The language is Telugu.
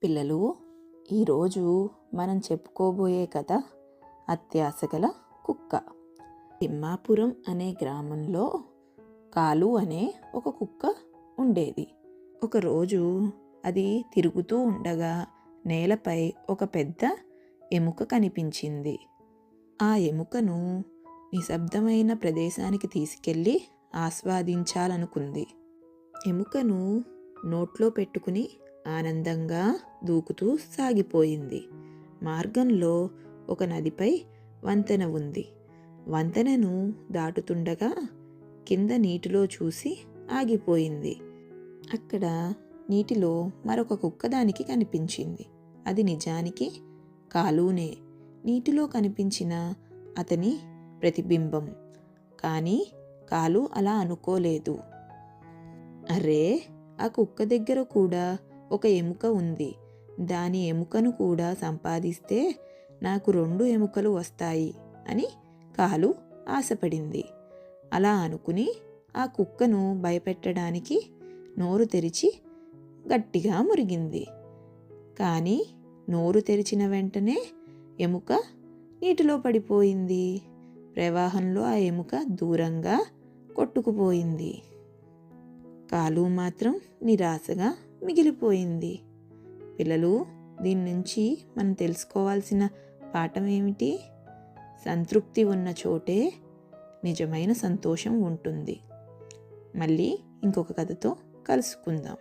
పిల్లలు, ఈరోజు మనం చెప్పుకోబోయే కథ అత్యాశగల కుక్క. తిమ్మాపురం అనే గ్రామంలో కాలు అనే ఒక కుక్క ఉండేది. ఒకరోజు అది తిరుగుతూ ఉండగా నేలపై ఒక పెద్ద ఎముక కనిపించింది. ఆ ఎముకను నిశ్శబ్దమైన ప్రదేశానికి తీసుకెళ్ళి ఆస్వాదించాలనుకుంది. ఎముకను నోట్లో పెట్టుకుని ఆనందంగా దూకుతూ సాగిపోయింది. మార్గంలో ఒక నదిపై వంతెన ఉంది. వంతెనను దాటుతుండగా కింద నీటిలో చూసి ఆగిపోయింది. అక్కడ నీటిలో మరొక కుక్క దానికి కనిపించింది. అది నిజానికి కాలునే, నీటిలో కనిపించిన అతని ప్రతిబింబం. కానీ కాలు అలా అనుకోలేదు. అరే, ఆ కుక్క దగ్గర కూడా ఒక ఎముక ఉంది. దాని ఎముకను కూడా సంపాదిస్తే నాకు 2 ఎముకలు వస్తాయి అని కాలు ఆశపడింది. అలా అనుకుని ఆ కుక్కను భయపెట్టడానికి నోరు తెరిచి గట్టిగా మురిగింది. కానీ నోరు తెరిచిన వెంటనే ఎముక నీటిలో పడిపోయింది. ప్రవాహంలో ఆ ఎముక దూరంగా కొట్టుకుపోయింది. కాలు మాత్రం నిరాశగా మిగిలిపోయింది. పిల్లలు, దీని నుంచి మనం తెలుసుకోవాల్సిన పాఠం ఏమిటి? సంతృప్తి ఉన్న చోటే నిజమైన సంతోషం ఉంటుంది. మళ్ళీ ఇంకొక కథతో కలుసుకుందాం.